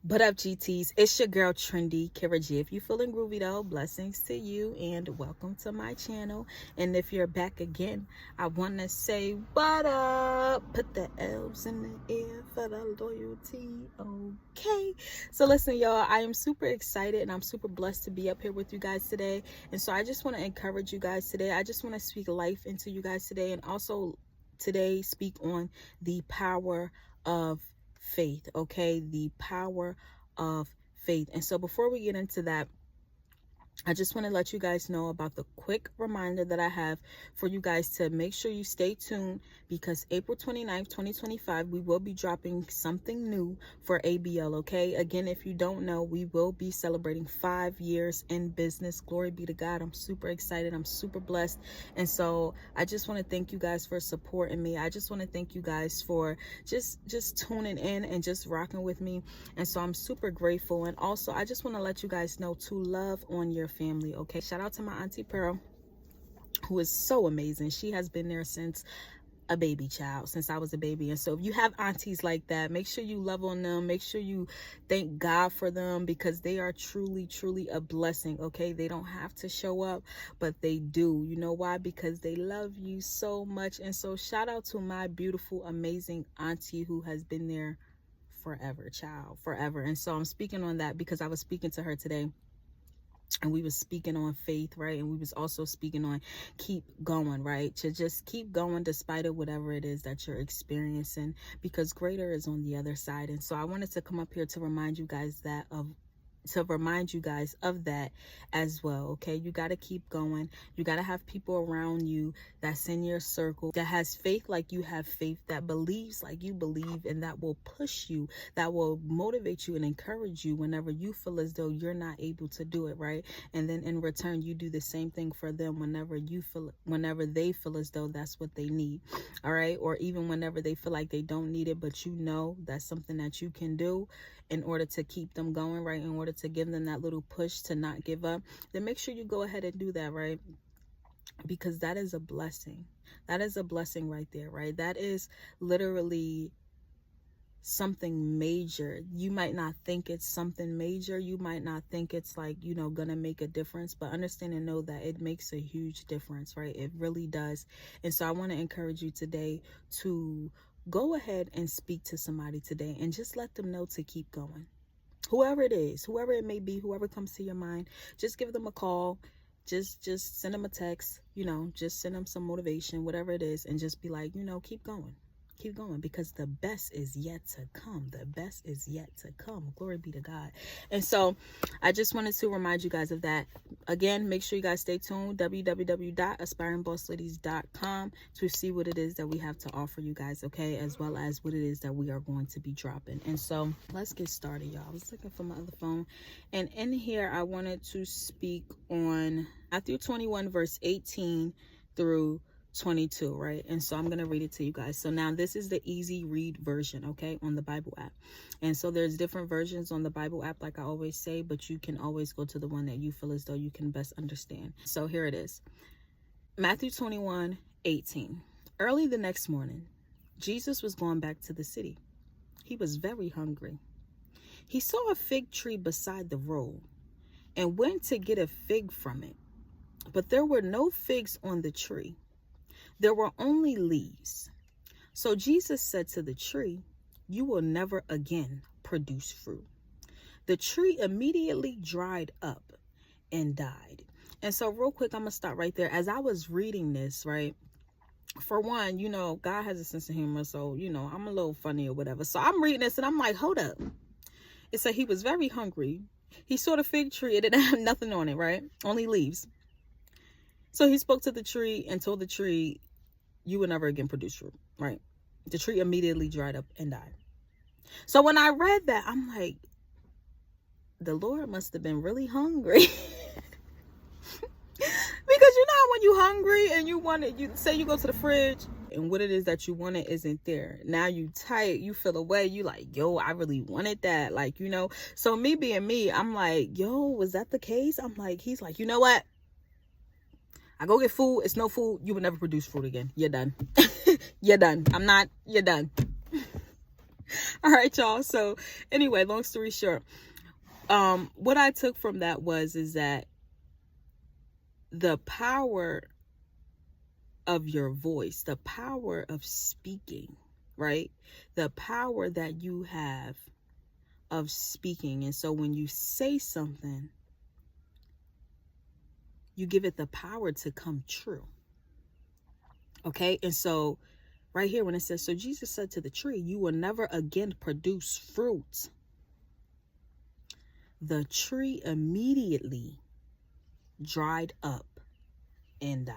What up, GTs? It's your girl Trendy Kara G. If you feeling groovy though, blessings to you and welcome to my channel. And if you're back again, I want to say what up. Put the L's in the air for the loyalty. Okay. So listen, y'all, I am super excited and I'm super blessed to be up here with you guys today. And so I just want to encourage you guys today. I just want to speak life into you guys today, and also today speak on the power of faith. Okay, the power of faith. And so before we get into that, I just want to let you guys know about the quick reminder that I have for you guys to make sure you stay tuned, because April 29th, 2025, we will be dropping something new for ABL, okay? Again, if you don't know, we will be celebrating 5 years in business. Glory be to God. I'm super excited. I'm super blessed. And so I just want to thank you guys for supporting me. I just want to thank you guys for just tuning in and just rocking with me. And so I'm super grateful. And also, I just want to let you guys know to love on your family, okay? Shout out to my auntie Pearl, who is so amazing. She has been there since a baby child, since I was a baby. And so if you have aunties like that, make sure you love on them. Make sure you thank God for them, because they are truly a blessing, okay? They don't have to show up, but they do. You know why? Because they love you so much. And so shout out to my beautiful, amazing auntie who has been there forever, child, forever. And so I'm speaking on that because I was speaking to her today, and we was speaking on faith, right? And we was also speaking on keep going, right? To just keep going despite of whatever it is that you're experiencing, because greater is on the other side. And so I wanted to come up here to remind you guys of that as well, okay? You got to keep going. You got to have people around you that's in your circle that has faith like you have faith, that believes like you believe, and that will push you, that will motivate you and encourage you whenever you feel as though you're not able to do it, right? And then in return, you do the same thing for them whenever they feel as though that's what they need, all right? Or even whenever they feel like they don't need it, but you know that's something that you can do in order to keep them going, right? In order to give them that little push to not give up, then make sure you go ahead and do that, right? Because that is a blessing. That is a blessing right there, right? That is literally something major. You might not think it's something major. You might not think it's like, gonna make a difference, but understand and know that it makes a huge difference, right? It really does. And so I want to encourage you today to go ahead and speak to somebody today and just let them know to keep going. Whoever it is, whoever it may be, whoever comes to your mind, just give them a call. Just send them a text, just send them some motivation, whatever it is, and just be like, keep going. Keep going, because the best is yet to come. The best is yet to come. Glory be to God. And so I just wanted to remind you guys of that. Again, make sure you guys stay tuned. www.aspiringbossladies.com to see what it is that we have to offer you guys, okay? As well as what it is that we are going to be dropping. And so let's get started, y'all. I was looking for my other phone. And in here, I wanted to speak on Matthew 21, verse 18 through 22, right? And so I'm going to read it to you guys. So now this is the easy read version, okay, on the Bible app. And so there's different versions on the Bible app, like I always say, but you can always go to the one that you feel as though you can best understand. So here it is. Matthew 21:18. Early the next morning, Jesus was going back to the city. He was very hungry. He saw a fig tree beside the road and went to get a fig from it. But there were no figs on the tree. There were only leaves. So Jesus said to the tree, "You will never again produce fruit." The tree immediately dried up and died. And so real quick, I'm going to stop right there. As I was reading this, right, for one, God has a sense of humor. So, I'm a little funny or whatever. So I'm reading this and I'm like, hold up. It said he was very hungry. He saw the fig tree. It didn't have nothing on it, right? Only leaves. So he spoke to the tree and told the tree, "You will never again produce fruit," right? The tree immediately dried up and died. So when I read that, I'm like, the Lord must have been really hungry. Because when you hungry and you say you go to the fridge and what it is that you wanted isn't there. Now you tight, you feel away, you like, yo, I really wanted that. Like, so me being me, I'm like, yo, was that the case? I'm like, he's like, you know what? I go get food. It's no food. You will never produce fruit again. You're done. You're done. You're done. All right, y'all. So anyway, long story short, what I took from that is that the power of your voice, the power of speaking, right? The power that you have of speaking. And so when you say something, you give it the power to come true. Okay. And so right here, when it says, so Jesus said to the tree, you will never again produce fruit. The tree immediately dried up and died.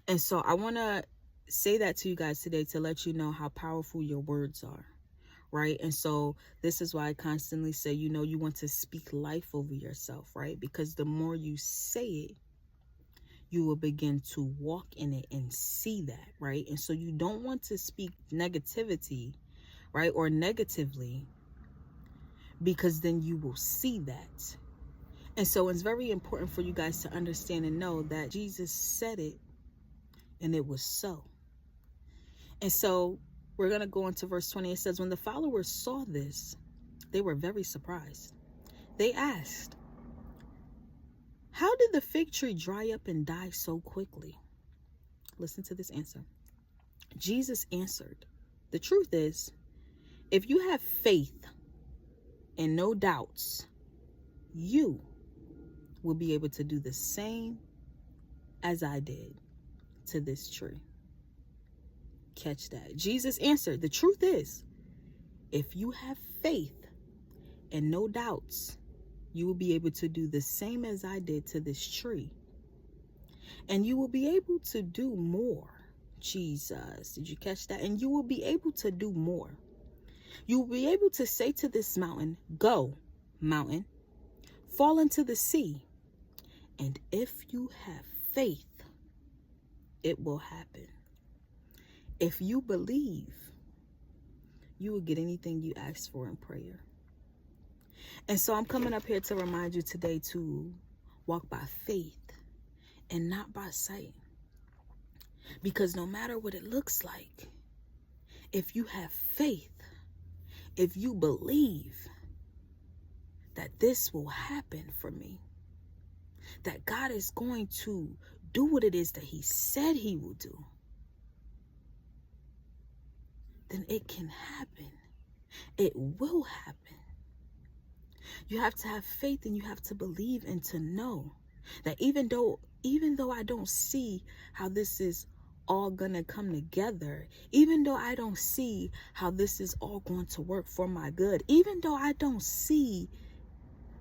And so I want to say that to you guys today to let you know how powerful your words are. Right. And so this is why I constantly say, you know, you want to speak life over yourself. Right. Because the more you say it, you will begin to walk in it and see that. Right. And so you don't want to speak negativity, right, or negatively, because then you will see that. And so it's very important for you guys to understand and know that Jesus said it and it was so. And so we're going to go into verse 20. It says, when the followers saw this, they were very surprised. They asked, how did the fig tree dry up and die so quickly? Listen to this answer. Jesus answered, the truth is, if you have faith and no doubts, you will be able to do the same as I did to this tree. Catch that. Jesus answered, the truth is, if you have faith and no doubts, you will be able to do the same as I did to this tree. And you will be able to do more. Jesus, did you catch that? And you will be able to do more. You will be able to say to this mountain, go, mountain, fall into the sea. And if you have faith, it will happen. If you believe, you will get anything you ask for in prayer. And so I'm coming up here to remind you today to walk by faith and not by sight. Because no matter what it looks like, if you have faith, if you believe that this will happen for me, that God is going to do what it is that he said he will do, then it can happen. It will happen. You have to have faith and you have to believe and to know that even though I don't see how this is all gonna come together, even though I don't see how this is all going to work for my good, even though I don't see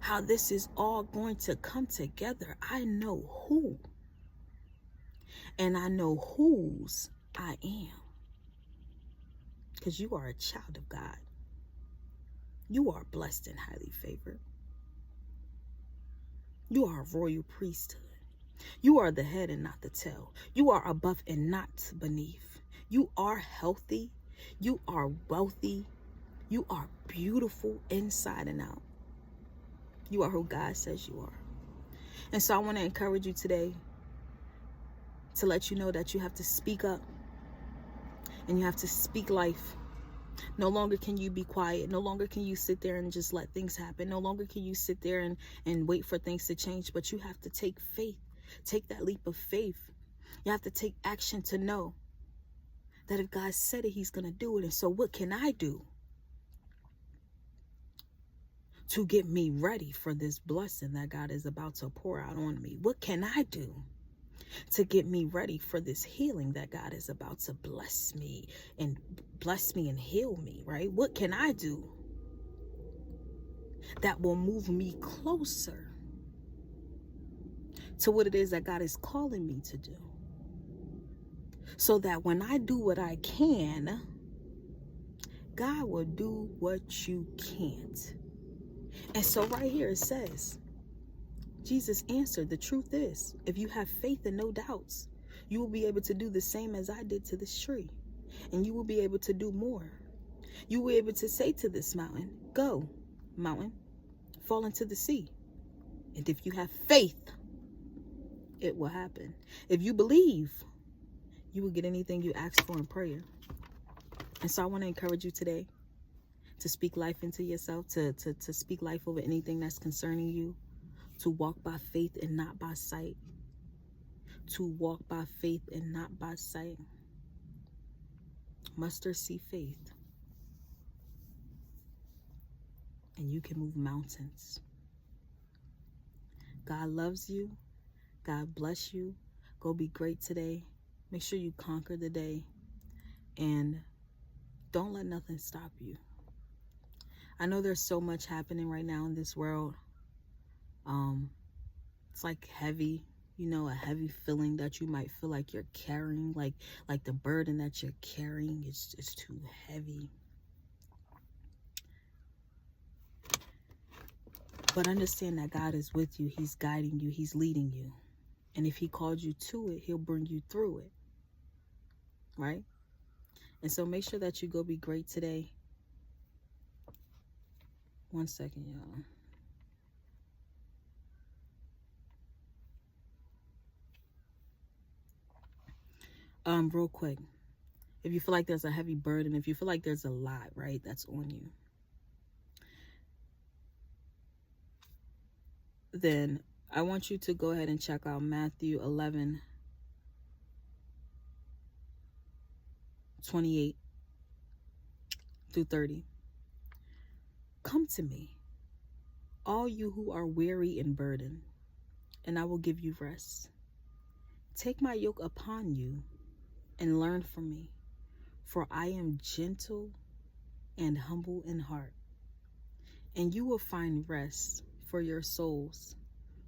how this is all going to come together, I know who, and I know whose I am. Because you are a child of God. You are blessed and highly favored. You are a royal priesthood. You are the head and not the tail. You are above and not beneath. You are healthy. You are wealthy. You are beautiful inside and out. You are who God says you are. And so I want to encourage you today to let you know that you have to speak up and you have to speak life. No longer can you be quiet. No longer can you sit there and just let things happen. No longer can you sit there and wait for things to change. But you have to take faith. Take that leap of faith. You have to take action to know that if God said it, he's going to do it. And so what can I do to get me ready for this blessing that God is about to pour out on me? What can I do to get me ready for this healing that God is about to bless me and heal me, right? What can I do that will move me closer to what it is that God is calling me to do? So that when I do what I can, God will do what you can't. And so right here it says, Jesus answered, the truth is, if you have faith and no doubts, you will be able to do the same as I did to this tree. And you will be able to do more. You will be able to say to this mountain, go, mountain, fall into the sea. And if you have faith, it will happen. If you believe, you will get anything you ask for in prayer. And so I want to encourage you today to speak life into yourself, to speak life over anything that's concerning you, to walk by faith and not by sight, to walk by faith and not by sight. Mustard seed faith, and you can move mountains. God loves you. God bless you. Go be great today. Make sure you conquer the day, and don't let nothing stop you. I know there's so much happening right now in this world. It's like heavy, you know, a heavy feeling that you might feel like you're carrying, like the burden that you're carrying is too heavy. But understand that God is with you. He's guiding you. He's leading you. And if he called you to it, he'll bring you through it. Right? And so make sure that you go be great today. One second, y'all. Real quick. If you feel like there's a heavy burden, if you feel like there's a lot, right, that's on you, then I want you to go ahead and check out Matthew 11:28-30. Come to me, all you who are weary and burdened, and I will give you rest. Take my yoke upon you and learn from me, for I am gentle and humble in heart, and you will find rest for your souls.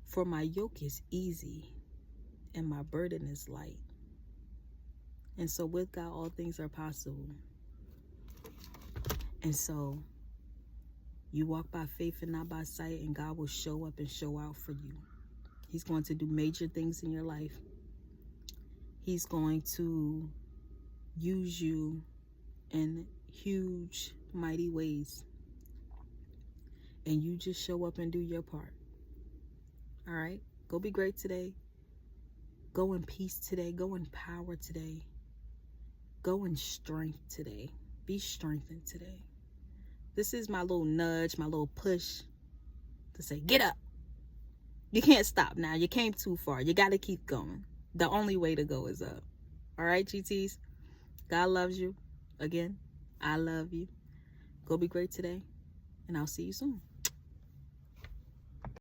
For my yoke is easy and my burden is light. And so with God, all things are possible. And so you walk by faith and not by sight, and God will show up and show out for you. He's going to do major things in your life. He's going to use you in huge, mighty ways. And you just show up and do your part. All right? Go be great today. Go in peace today. Go in power today. Go in strength today. Be strengthened today. This is my little nudge, my little push to say, get up. You can't stop now. You came too far. You got to keep going. The only way to go is up. All right, GTs? God loves you. Again, I love you. Go be great today, and I'll see you soon.